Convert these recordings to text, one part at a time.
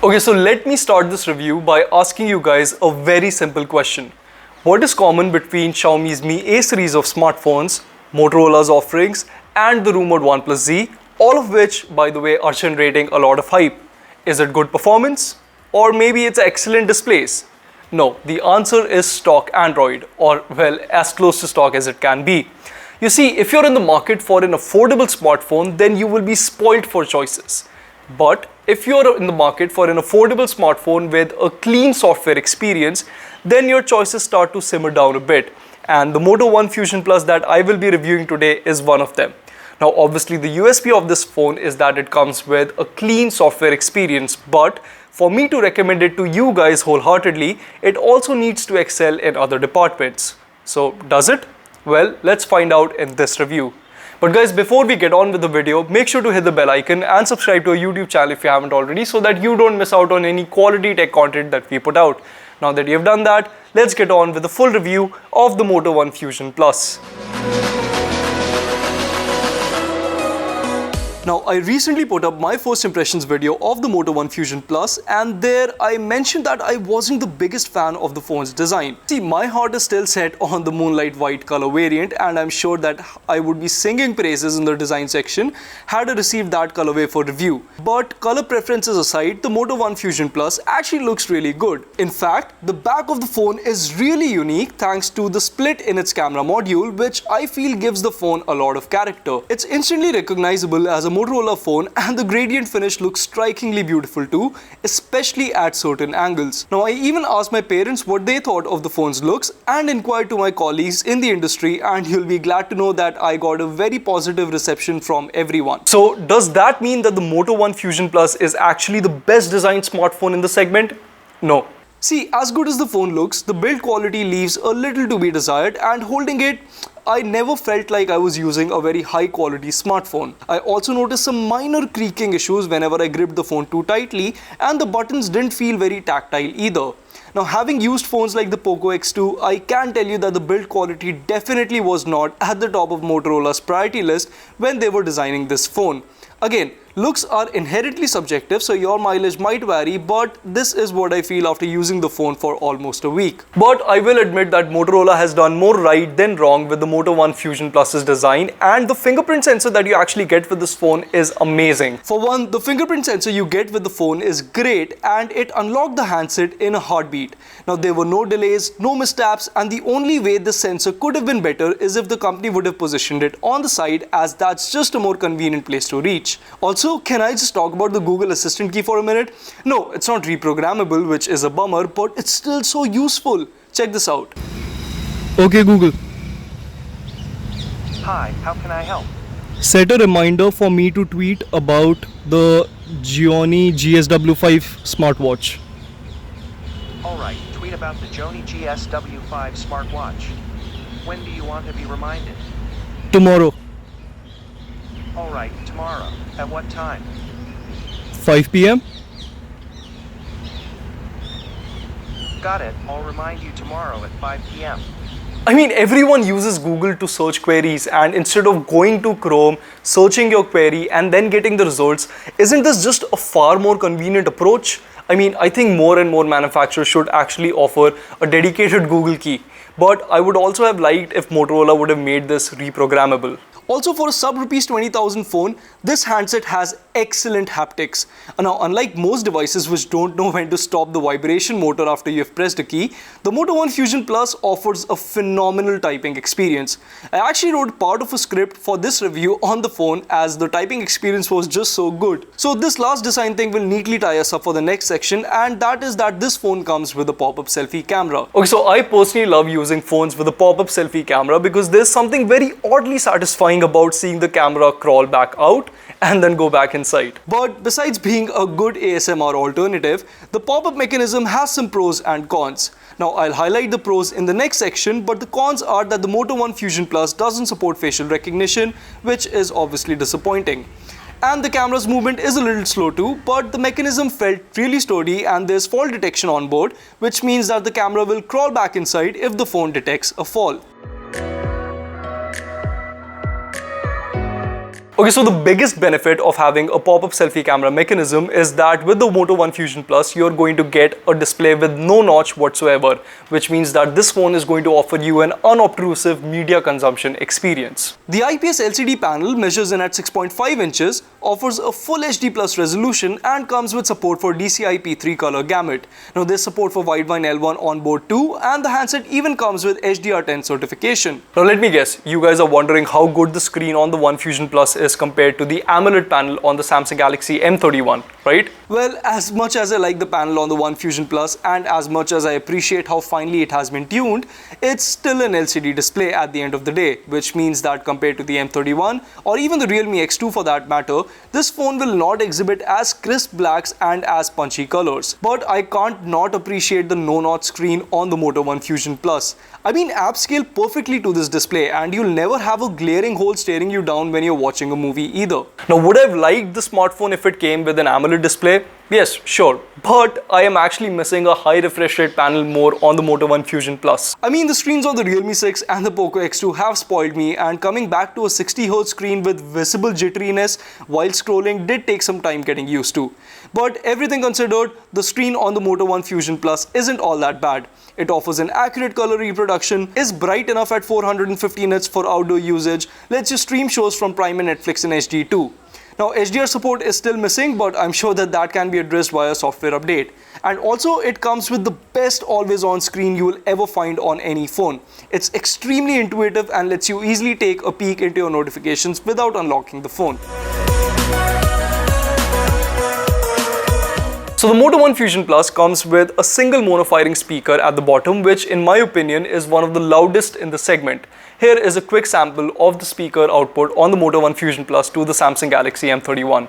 Okay, so let me start this review by asking you guys a very simple question. What is common between Xiaomi's Mi A series of smartphones, Motorola's offerings, and the rumored OnePlus Z, all of which, by the way, are generating a lot of hype? Is it good performance? Or maybe it's excellent displays? No, the answer is stock Android, or well, as close to stock as it can be. You see, if you're in the market for an affordable smartphone, then you will be spoiled for choices. But if you're in the market for an affordable smartphone with a clean software experience, then your choices start to simmer down a bit. And the Moto One Fusion Plus that I will be reviewing today is one of them. Now, obviously, the USP of this phone is that it comes with a clean software experience, but for me to recommend it to you guys wholeheartedly, it also needs to excel in other departments. So, does it? Well, let's find out in this review. But guys, before we get on with the video, make sure to hit the bell icon and subscribe to our YouTube channel if you haven't already, so that you don't miss out on any quality tech content that we put out. Now that you've done that, let's get on with the full review of the Moto One Fusion Plus. Now, I recently put up my first impressions video of the Moto One Fusion Plus, and there I mentioned that I wasn't the biggest fan of the phone's design. See, my heart is still set on the moonlight white color variant, and I'm sure that I would be singing praises in the design section had I received that colorway for review. But color preferences aside, the Moto One Fusion Plus actually looks really good. In fact, the back of the phone is really unique thanks to the split in its camera module, which I feel gives the phone a lot of character. It's instantly recognizable as a Motorola phone, and the gradient finish looks strikingly beautiful too, especially at certain angles. Now, I even asked my parents what they thought of the phone's looks and inquired to my colleagues in the industry, and you'll be glad to know that I got a very positive reception from everyone. So, does that mean that the Moto One Fusion Plus is actually the best designed smartphone in the segment? No. See, as good as the phone looks, the build quality leaves a little to be desired, and holding it, I never felt like I was using a very high quality smartphone. I also noticed some minor creaking issues whenever I gripped the phone too tightly, and the buttons didn't feel very tactile either. Now, having used phones like the Poco X2, I can tell you that the build quality definitely was not at the top of Motorola's priority list when they were designing this phone. Again, looks are inherently subjective, so your mileage might vary, but this is what I feel after using the phone for almost a week. But I will admit that Motorola has done more right than wrong with the Moto One Fusion Plus's design, and the fingerprint sensor that you actually get with this phone is amazing. For one, the fingerprint sensor you get with the phone is great, and it unlocked the handset in a heartbeat. Now, there were no delays, no missteps, and the only way this sensor could have been better is if the company would have positioned it on the side, as that's just a more convenient place to reach. Also, can I just talk about the Google Assistant key for a minute? No, it's not reprogrammable, which is a bummer, but it's still so useful. Check this out. Okay, Google. Hi, how can I help? Set a reminder for me to tweet about the Xiaomi GSW5 smartwatch. Alright, tweet about the Xiaomi GSW5 smartwatch. When do you want to be reminded? Tomorrow. Alright, tomorrow. At what time? 5 p.m. Got it. I'll remind you tomorrow at 5 p.m. I mean, everyone uses Google to search queries, and instead of going to Chrome, searching your query and then getting the results, isn't this just a far more convenient approach? I mean, I think more and more manufacturers should actually offer a dedicated Google key, but I would also have liked if Motorola would have made this reprogrammable. Also, for a sub rupees 20,000 phone, this handset has excellent haptics. Now, unlike most devices which don't know when to stop the vibration motor after you have pressed a key, the Moto One Fusion Plus offers a phenomenal typing experience. I actually wrote part of a script for this review on the phone, as the typing experience was just so good. So this last design thing will neatly tie us up for the next section, and that is that this phone comes with a pop-up selfie camera. Okay, so I personally love using phones with a pop-up selfie camera because there's something very oddly satisfying about seeing the camera crawl back out and then go back inside. But besides being a good ASMR alternative, the pop-up mechanism has some pros and cons. Now, I'll highlight the pros in the next section, but the cons are that the Moto One Fusion Plus doesn't support facial recognition, which is obviously disappointing. And the camera's movement is a little slow too, but the mechanism felt really sturdy, and there's fall detection on board, which means that the camera will crawl back inside if the phone detects a fall. Okay, so the biggest benefit of having a pop-up selfie camera mechanism is that with the Moto One Fusion Plus, you're going to get a display with no notch whatsoever, which means that this phone is going to offer you an unobtrusive media consumption experience. The IPS LCD panel measures in at 6.5 inches, offers a full HD plus resolution and comes with support for DCI-P3 color gamut. Now there's support for wideband L1 on board too, and the handset even comes with HDR10 certification. Now let me guess, you guys are wondering how good the screen on the One Fusion Plus is compared to the AMOLED panel on the Samsung Galaxy M31, right? Well, as much as I like the panel on the One Fusion Plus and as much as I appreciate how finely it has been tuned, it's still an LCD display at the end of the day, which means that compared to the M31 or even the Realme X2 for that matter, this phone will not exhibit as crisp blacks and as punchy colors. But I can't not appreciate the no-notch screen on the Moto One Fusion Plus. I mean, apps scale perfectly to this display and you'll never have a glaring hole staring you down when you're watching a movie either. Now, would I have liked the smartphone if it came with an AMOLED display? Yes, sure, but I am actually missing a high refresh rate panel more on the Moto One Fusion Plus. I mean, the screens on the Realme 6 and the Poco X2 have spoiled me, and coming back to a 60Hz screen with visible jitteriness while scrolling did take some time getting used to. But everything considered, the screen on the Moto One Fusion Plus isn't all that bad. It offers an accurate color reproduction, is bright enough at 450 nits for outdoor usage, lets you stream shows from Prime and Netflix in HD too. Now, HDR support is still missing, but I'm sure that can be addressed via software update. And also, it comes with the best always-on screen you will ever find on any phone. It's extremely intuitive and lets you easily take a peek into your notifications without unlocking the phone. So the Moto One Fusion Plus comes with a single mono-firing speaker at the bottom, which in my opinion is one of the loudest in the segment. Here is a quick sample of the speaker output on the Moto One Fusion Plus to the Samsung Galaxy M31.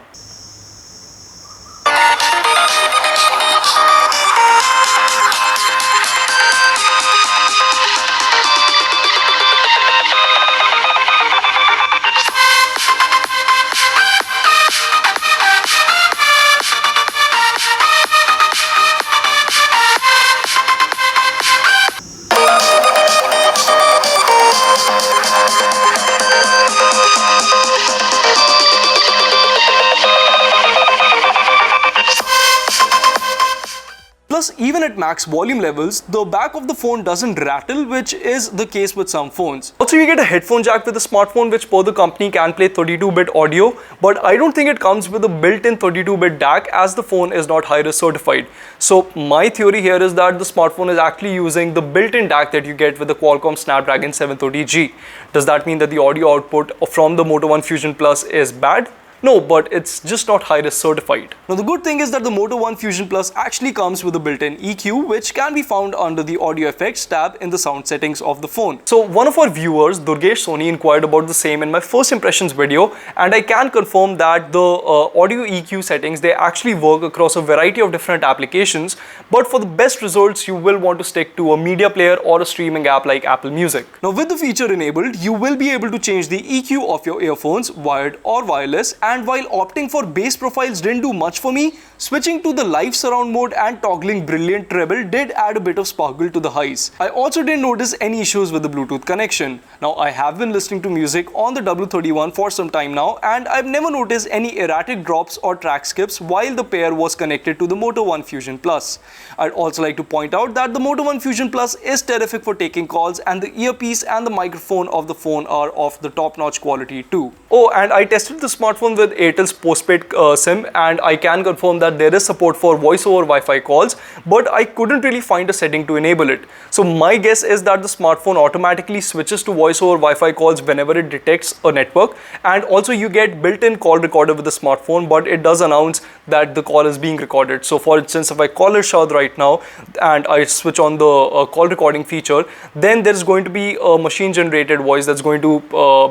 Plus, even at max volume levels, the back of the phone doesn't rattle, which is the case with some phones. Also, you get a headphone jack with the smartphone, which per the company can play 32-bit audio, but I don't think it comes with a built-in 32-bit DAC as the phone is not high-res certified. So my theory here is that the smartphone is actually using the built-in DAC that you get with the Qualcomm Snapdragon 730G. Does that mean that the audio output from the Moto One Fusion Plus is bad? No, but it's just not high-res certified. Now the good thing is that the Moto One Fusion Plus actually comes with a built-in EQ, which can be found under the audio effects tab in the sound settings of the phone. So one of our viewers, Durgesh Soni, inquired about the same in my first impressions video, and I can confirm that the audio EQ settings, they actually work across a variety of different applications, but for the best results, you will want to stick to a media player or a streaming app like Apple Music. Now with the feature enabled, you will be able to change the EQ of your earphones, wired or wireless, and while opting for bass profiles didn't do much for me, switching to the live surround mode and toggling brilliant treble did add a bit of sparkle to the highs. I also didn't notice any issues with the Bluetooth connection. Now I have been listening to music on the W31 for some time now, and I've never noticed any erratic drops or track skips while the pair was connected to the Moto One Fusion Plus. I'd also like to point out that the Moto One Fusion Plus is terrific for taking calls, and the earpiece and the microphone of the phone are of the top-notch quality too. Oh, and I tested the smartphone with Airtel's postpaid SIM, and I can confirm that there is support for voice over Wi-Fi calls, but I couldn't really find a setting to enable it. So my guess is that the smartphone automatically switches to voice over Wi-Fi calls whenever it detects a network, and also you get built-in call recorder with the smartphone, but it does announce that the call is being recorded. So for instance, if I call Irshad right now and I switch on the call recording feature, then there's going to be a machine-generated voice that's going to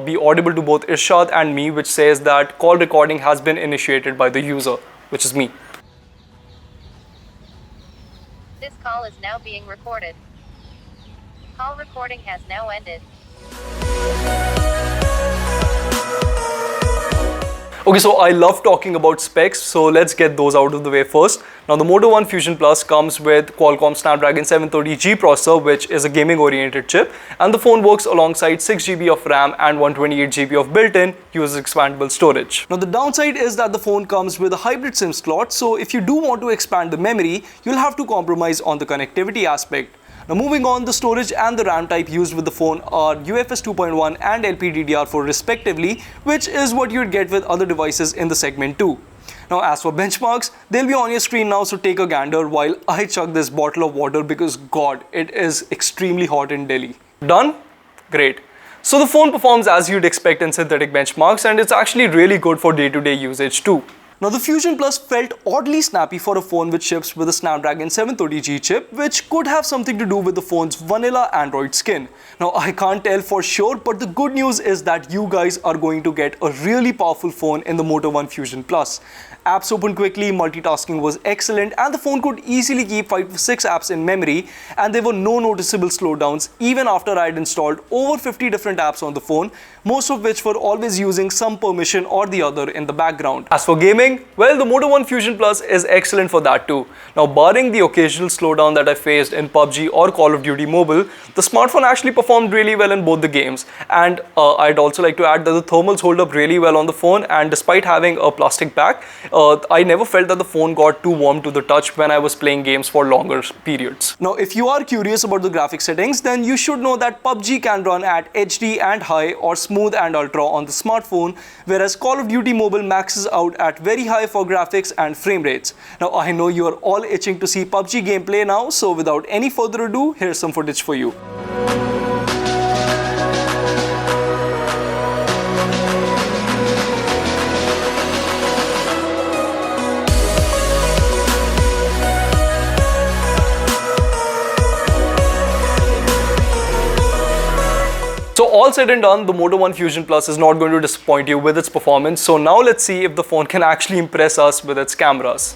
be audible to both Irshad and me, which says that call recording has been initiated by the user, which is me. This call is now being recorded. Call recording has now ended. Okay, so I love talking about specs, so let's get those out of the way first. Now, the Moto One Fusion Plus comes with Qualcomm Snapdragon 730G processor, which is a gaming-oriented chip, and the phone works alongside 6GB of RAM and 128GB of built-in, uses expandable storage. Now, the downside is that the phone comes with a hybrid SIM slot, so if you do want to expand the memory, you'll have to compromise on the connectivity aspect. Now, moving on, the storage and the RAM type used with the phone are UFS 2.1 and LPDDR4 respectively, which is what you'd get with other devices in the segment too. Now, as for benchmarks, they'll be on your screen now, so take a gander while I chug this bottle of water because God, it is extremely hot in Delhi. Done? Great. So the phone performs as you'd expect in synthetic benchmarks, and it's actually really good for day-to-day usage too. Now, the Fusion Plus felt oddly snappy for a phone which ships with a Snapdragon 730G chip, which could have something to do with the phone's vanilla Android skin. Now, I can't tell for sure, but the good news is that you guys are going to get a really powerful phone in the Moto One Fusion Plus. Apps opened quickly, multitasking was excellent, and the phone could easily keep 5 to 6 apps in memory, and there were no noticeable slowdowns even after I had installed over 50 different apps on the phone, most of which were always using some permission or the other in the background. As for gaming, well, the Moto One Fusion Plus is excellent for that too. Now, barring the occasional slowdown that I faced in PUBG or Call of Duty Mobile, the smartphone actually performed really well in both the games, and I'd also like to add that the thermals hold up really well on the phone, and despite having a plastic back, I never felt that the phone got too warm to the touch when I was playing games for longer periods. Now, if you are curious about the graphic settings, then you should know that PUBG can run at HD and high or smooth and ultra on the smartphone, whereas Call of Duty Mobile maxes out at very high for graphics and frame rates. Now, I know you are all itching to see PUBG gameplay now, so without any further ado, here's some footage for you. So all said and done, the Moto One Fusion Plus is not going to disappoint you with its performance. So now let's see if the phone can actually impress us with its cameras.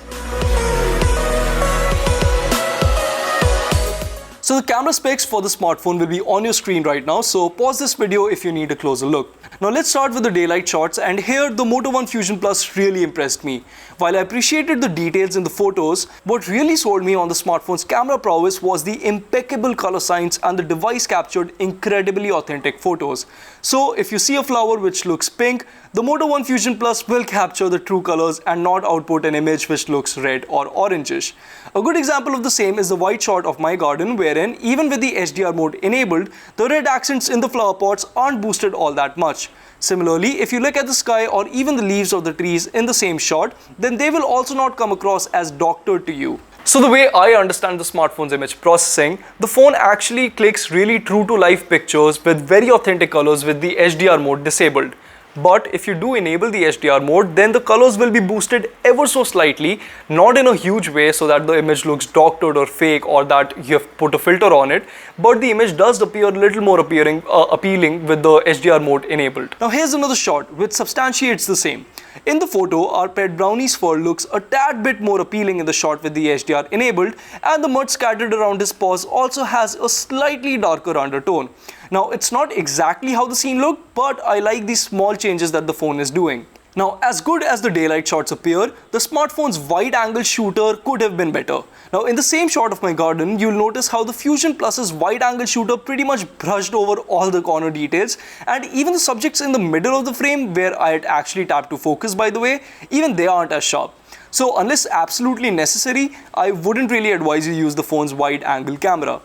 So the camera specs for the smartphone will be on your screen right now, so pause this video if you need a closer look. Now let's start with the daylight shots, and here the Moto One Fusion Plus really impressed me. While I appreciated the details in the photos, what really sold me on the smartphone's camera prowess was the impeccable color science, and the device captured incredibly authentic photos. So if you see a flower which looks pink, the Moto One Fusion Plus will capture the true colors and not output an image which looks red or orangish. A good example of the same is the white shot of my garden, wherein even with the HDR mode enabled, the red accents in the flower pots aren't boosted all that much. Similarly, if you look at the sky or even the leaves of the trees in the same shot, then they will also not come across as doctored to you. So the way I understand the smartphone's image processing, the phone actually clicks really true to life pictures with very authentic colors with the HDR mode disabled. But if you do enable the HDR mode, then the colors will be boosted ever so slightly, not in a huge way so that the image looks doctored or fake or that you have put a filter on it, but the image does appear a little more appealing with the HDR mode enabled. Now here's another shot which substantiates the same. In the photo, our pet brownie's fur looks a tad bit more appealing in the shot with the HDR enabled, and the mud scattered around his paws also has a slightly darker undertone. Now, it's not exactly how the scene looked, but I like these small changes that the phone is doing. Now, as good as the daylight shots appear, the smartphone's wide-angle shooter could have been better. Now, in the same shot of my garden, you'll notice how the Fusion Plus's wide-angle shooter pretty much brushed over all the corner details, and even the subjects in the middle of the frame, where I had actually tapped to focus by the way, even they aren't as sharp. So, unless absolutely necessary, I wouldn't really advise you use the phone's wide-angle camera.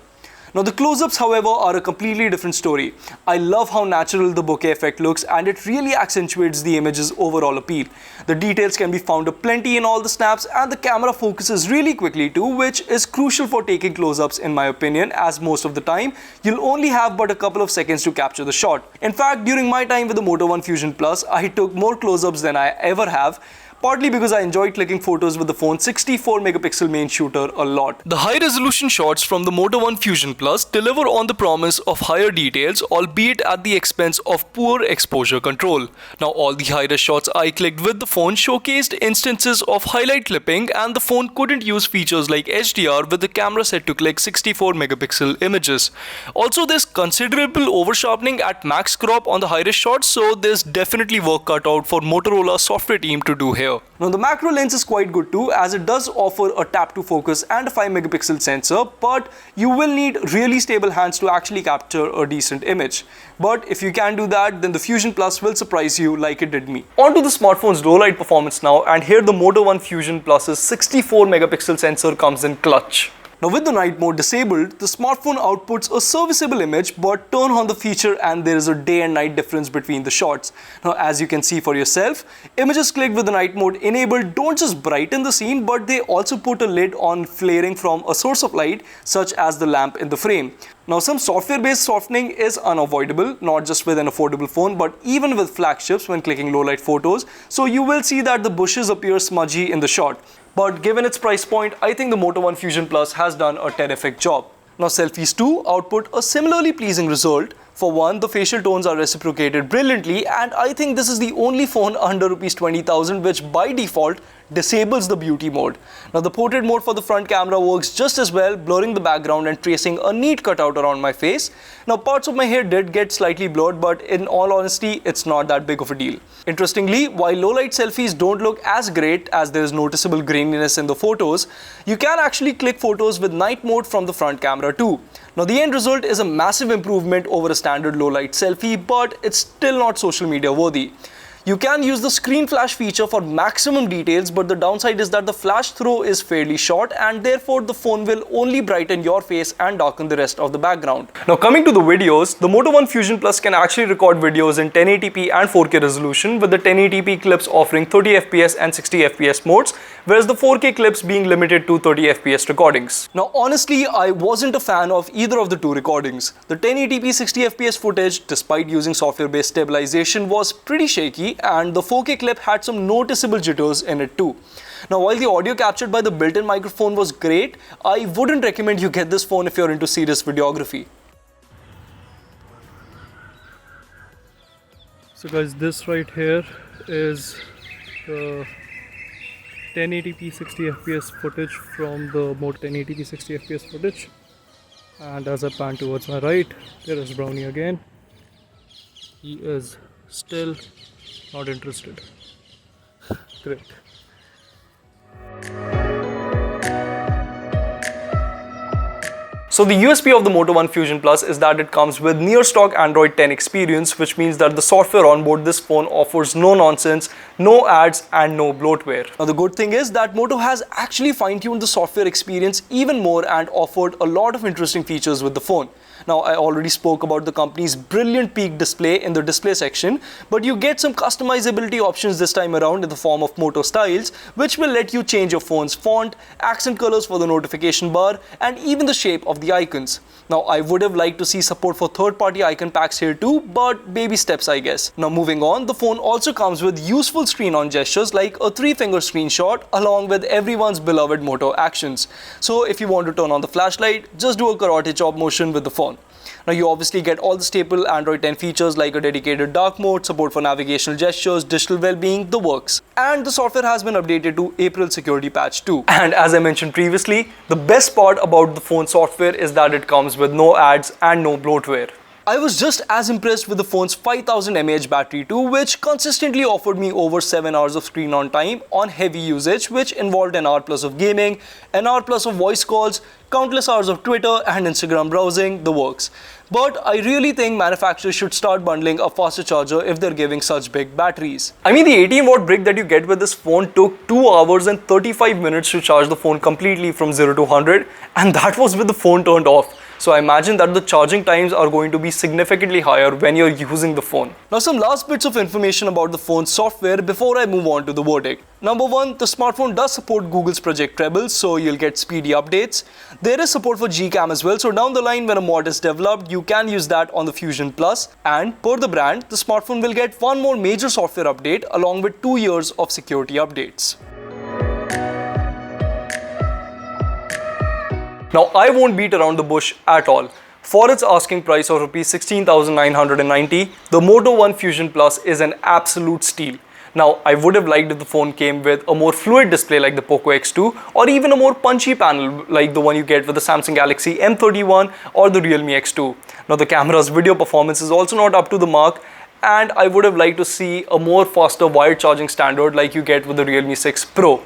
Now the close-ups, however, are a completely different story. I love how natural the bokeh effect looks, and it really accentuates the image's overall appeal. The details can be found aplenty in all the snaps, and the camera focuses really quickly too, which is crucial for taking close-ups in my opinion, as most of the time you'll only have but a couple of seconds to capture the shot. In fact, during my time with the Moto One Fusion Plus, I took more close-ups than I ever have. partly because I enjoy clicking photos with the phone's 64 megapixel main shooter a lot. The high resolution shots from the Moto One Fusion Plus deliver on the promise of higher details, albeit at the expense of poor exposure control. Now, all the high res shots I clicked with the phone showcased instances of highlight clipping, and the phone couldn't use features like HDR with the camera set to click 64 megapixel images. Also, there's considerable over sharpening at max crop on the high res shots, so there's definitely work cut out for Motorola software team to do here. Now, the macro lens is quite good too, as it does offer a tap to focus and a 5 megapixel sensor, but you will need really stable hands to actually capture a decent image. But if you can do that, then the Fusion Plus will surprise you like it did me. On to the smartphone's low light performance now, and here the Moto One Fusion Plus's 64 megapixel sensor comes in clutch. Now, with the night mode disabled, the smartphone outputs a serviceable image, but turn on the feature and there is a day and night difference between the shots. Now, as you can see for yourself, images clicked with the night mode enabled don't just brighten the scene, but they also put a lid on flaring from a source of light, such as the lamp in the frame. Now, some software-based softening is unavoidable, not just with an affordable phone, but even with flagships when clicking low-light photos. So you will see that the bushes appear smudgy in the shot. But given its price point, I think the Moto One Fusion Plus has done a terrific job. Now, selfies too output a similarly pleasing result. For one, the facial tones are reciprocated brilliantly, and I think this is the only phone under Rs 20,000 which by default disables the beauty mode. Now, the portrait mode for the front camera works just as well, blurring the background and tracing a neat cutout around my face. Now, parts of my hair did get slightly blurred, but in all honesty, it's not that big of a deal. Interestingly, while low-light selfies don't look as great as there is noticeable graininess in the photos, you can actually click photos with night mode from the front camera too. Now, the end result is a massive improvement over a standard low-light selfie, but it's still not social media worthy. You can use the screen flash feature for maximum details, but the downside is that the flash throw is fairly short and therefore the phone will only brighten your face and darken the rest of the background. Now, coming to the videos, the Moto One Fusion Plus can actually record videos in 1080p and 4K resolution, with the 1080p clips offering 30 FPS and 60 FPS modes, whereas the 4K clips being limited to 30 FPS recordings. Now, honestly, I wasn't a fan of either of the two recordings. The 1080p 60 FPS footage, despite using software-based stabilization, was pretty shaky, and the 4K clip had some noticeable jitters in it too. Now, while the audio captured by the built-in microphone was great, I wouldn't recommend you get this phone if you're into serious videography. So guys, this right here is the 1080p 60 fps footage from the Moto 1080p 60 fps footage, and as I pan towards my right, there is Brownie again. He is still not interested. Great. So the USP of the Moto One Fusion Plus is that it comes with near stock Android 10 experience, which means that the software on board this phone offers no nonsense, no ads and no bloatware. Now, the good thing is that Moto has actually fine-tuned the software experience even more and offered a lot of interesting features with the phone. Now, I already spoke about the company's brilliant peak display in the display section, but you get some customizability options this time around in the form of Moto styles, which will let you change your phone's font, accent colors for the notification bar, and even the shape of the icons. Now, I would have liked to see support for third-party icon packs here too, but baby steps, I guess. Now, moving on, the phone also comes with useful screen-on gestures like a 3-finger screenshot along with everyone's beloved Moto actions. So, if you want to turn on the flashlight, just do a karate chop motion with the phone. Now, you obviously get all the staple Android 10 features like a dedicated dark mode, support for navigational gestures, digital well-being, the works. And the software has been updated to April security patch 2. And as I mentioned previously, the best part about the phone software is that it comes with no ads and no bloatware. I was just as impressed with the phone's 5000 mAh battery too, which consistently offered me over 7 hours of screen on time on heavy usage, which involved an hour plus of gaming, an hour plus of voice calls, countless hours of Twitter and Instagram browsing, the works. But I really think manufacturers should start bundling a faster charger if they're giving such big batteries. I mean, the 18-watt brick that you get with this phone took 2 hours and 35 minutes to charge the phone completely from 0 to 100, and that was with the phone turned off. So I imagine that the charging times are going to be significantly higher when you're using the phone. Now some last bits of information about the phone's software before I move on to the verdict. Number one, the smartphone does support Google's Project Treble, so you'll get speedy updates. There is support for Gcam as well, so down the line when a mod is developed, you can use that on the Fusion Plus. And per the brand, the smartphone will get one more major software update along with 2 years of security updates. Now I won't beat around the bush at all. For its asking price of Rs 16,990, the Moto One Fusion Plus is an absolute steal. Now, I would have liked if the phone came with a more fluid display like the Poco X2 or even a more punchy panel like the one you get with the Samsung Galaxy M31 or the Realme X2. Now, the camera's video performance is also not up to the mark, and I would have liked to see a more faster wired charging standard like you get with the Realme 6 Pro.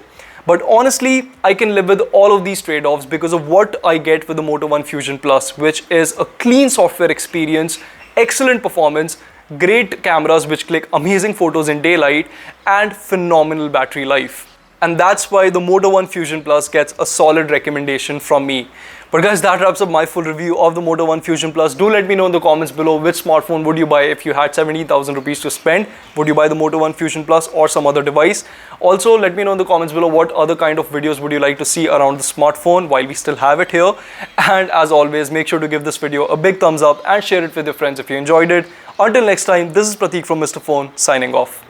But honestly, I can live with all of these trade-offs because of what I get with the Moto One Fusion Plus, which is a clean software experience, excellent performance, great cameras which click amazing photos in daylight, and phenomenal battery life. And that's why the Moto One Fusion Plus gets a solid recommendation from me. But guys, that wraps up my full review of the Moto One Fusion Plus. Do let me know in the comments below which smartphone would you buy if you had 17,000 rupees to spend. Would you buy the Moto One Fusion Plus or some other device? Also, let me know in the comments below what other kind of videos would you like to see around the smartphone while we still have it here. And as always, make sure to give this video a big thumbs up and share it with your friends if you enjoyed it. Until next time, this is Prateek from Mr. Phone signing off.